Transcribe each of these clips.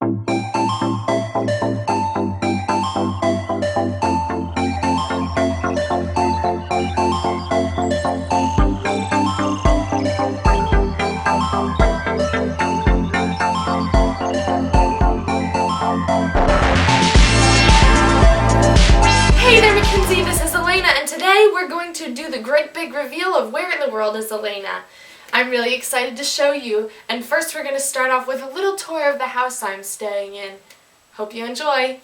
Hey there, Mackenzie, this is Alayna, and today we're going to do the great big reveal of where in the world is Alayna. I'm really excited to show you, and first we're going to start off with a little tour of the house I'm staying in. Hope you enjoy!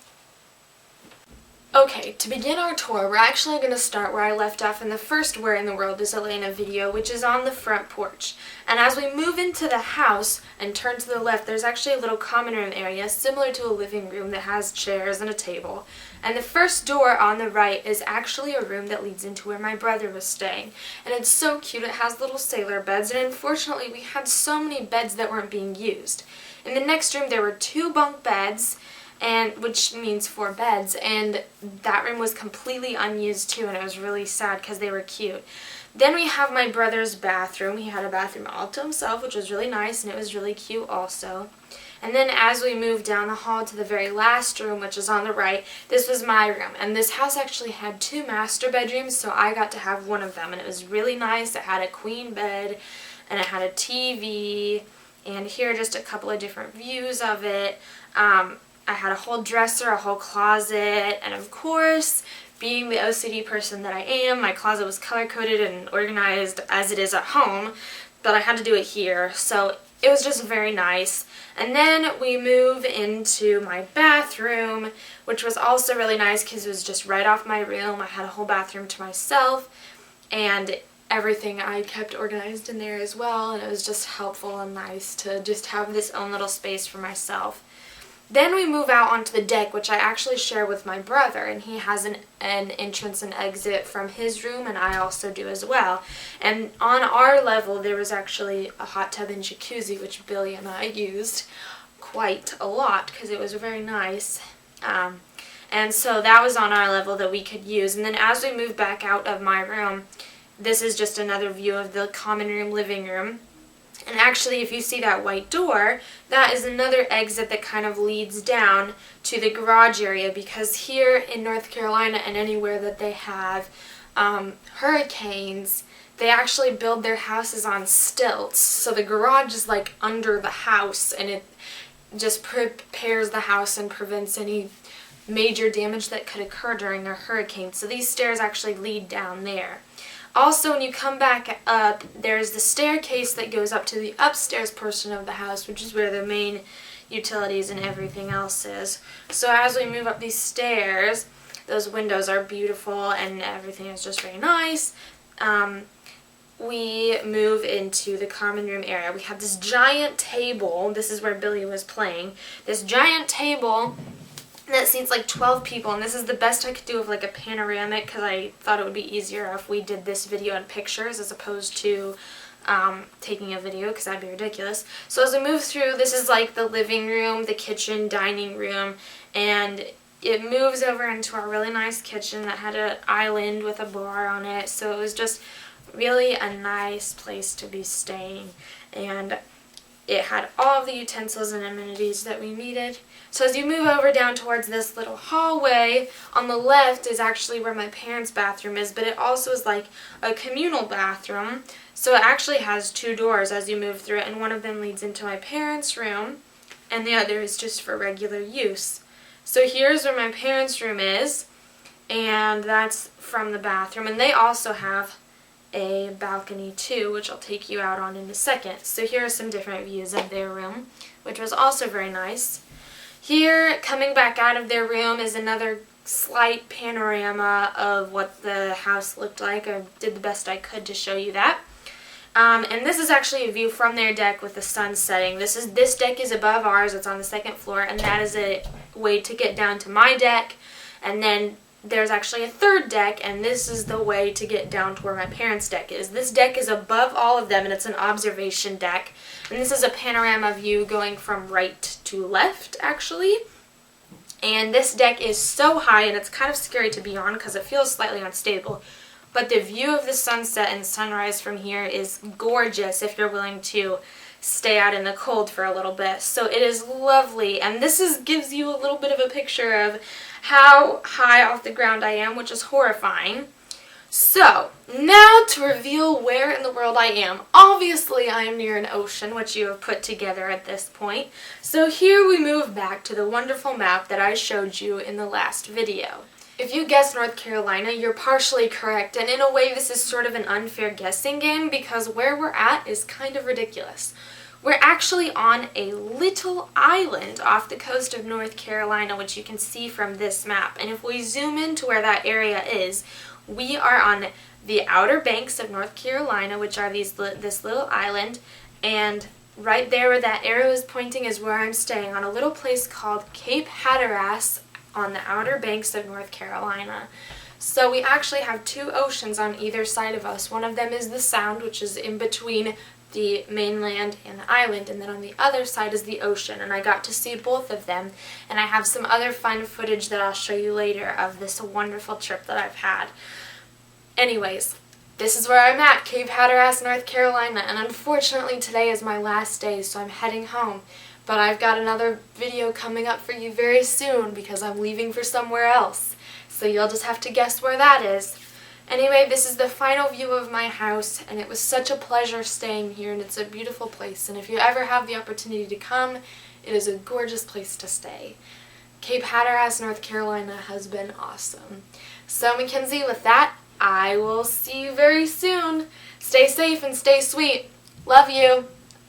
Okay, to begin our tour, we're actually going to start where I left off in the first Where in the World is Alayna video, which is on the front porch. And as we move into the house and turn to the left, there's actually a little common room area similar to a living room that has chairs and a table. And the first door on the right is actually a room that leads into where my brother was staying. And it's so cute, it has little sailor beds, and unfortunately we had so many beds that weren't being used. In the next room there were 2 bunk beds, and which means 4 beds, and that room was completely unused too, and it was really sad because they were cute. Then we have my brother's bathroom. He had a bathroom all to himself, which was really nice, and it was really cute also. And then as we moved down the hall to the very last room, which is on the right, this was my room. And this house actually had 2 master bedrooms, so I got to have one of them, and it was really nice. It had a queen bed, and it had a TV, and here are just a couple of different views of it. I had a whole dresser, a whole closet, and of course, being the OCD person that I am, my closet was color-coded and organized as it is at home, but I had to do it here, so it was just very nice. And then we move into my bathroom, which was also really nice because it was just right off my room. I had a whole bathroom to myself, and everything I kept organized in there as well, and it was just helpful and nice to just have this own little space for myself. Then we move out onto the deck, which I actually share with my brother, and he has an entrance and exit from his room, and I also do as well. And on our level, there was actually a hot tub and jacuzzi, which Billy and I used quite a lot because it was very nice. And so that was on our level that we could use. And then as we move back out of my room, this is just another view of the common room living room. And actually, if you see that white door, that is another exit that kind of leads down to the garage area, because here in North Carolina and anywhere that they have hurricanes, they actually build their houses on stilts. So the garage is like under the house, and it just prepares the house and prevents any major damage that could occur during a hurricane. So these stairs actually lead down there. Also, when you come back up, there's the staircase that goes up to the upstairs portion of the house, which is where the main utilities and everything else is. So as we move up these stairs, those windows are beautiful and everything is just very nice. We move into the common room area. We have this giant table. This is where Billy was playing. This giant table that seats like 12 people, and this is the best I could do of like a panoramic because I thought it would be easier if we did this video in pictures as opposed to taking a video, because that'd be ridiculous. So as we move through, this is like the living room, the kitchen, dining room, and it moves over into our really nice kitchen that had an island with a bar on it, so it was just really a nice place to be staying, and it had all of the utensils and amenities that we needed. So as you move over down towards this little hallway, on the left is actually where my parents' bathroom is, but it also is like a communal bathroom. So it actually has 2 doors as you move through it, and one of them leads into my parents' room, and the other is just for regular use. So here's where my parents' room is, and that's from the bathroom, and they also have a balcony too, which I'll take you out on in a second. So here are some different views of their room, which was also very nice. Here, coming back out of their room, is another slight panorama of what the house looked like. I did the best I could to show you that. And this is actually a view from their deck with the sun setting. This deck is above ours, it's on the 2nd floor, and that is a way to get down to my deck. And then there's actually a 3rd deck, and this is the way to get down to where my parents' deck is. This deck is above all of them, and it's an observation deck. And this is a panorama view going from right to left, actually. And this deck is so high, and it's kind of scary to be on because it feels slightly unstable. But the view of the sunset and sunrise from here is gorgeous if you're willing to stay out in the cold for a little bit. So it is lovely, and this gives you a little bit of a picture of how high off the ground I am, which is horrifying. So, now to reveal where in the world I am. Obviously, I am near an ocean, which you have put together at this point. So here we move back to the wonderful map that I showed you in the last video. If you guessed North Carolina, you're partially correct, and in a way this is sort of an unfair guessing game because where we're at is kind of ridiculous. We're actually on a little island off the coast of North Carolina, which you can see from this map. And if we zoom into where that area is, we are on the outer banks of North Carolina, which are this little island, and right there where that arrow is pointing is where I'm staying, on a little place called Cape Hatteras on the outer banks of North Carolina. So we actually have two oceans on either side of us. One of them is the Sound, which is in between the mainland and the island, and then on the other side is the ocean, and I got to see both of them, and I have some other fun footage that I'll show you later of this wonderful trip that I've had. Anyways, this is where I'm at, Cape Hatteras, North Carolina, and unfortunately today is my last day, so I'm heading home. But I've got another video coming up for you very soon because I'm leaving for somewhere else. So you'll just have to guess where that is. Anyway, this is the final view of my house, and it was such a pleasure staying here, and it's a beautiful place. And if you ever have the opportunity to come, it is a gorgeous place to stay. Cape Hatteras, North Carolina has been awesome. So Mackenzie, with that, I will see you very soon. Stay safe and stay sweet. Love you.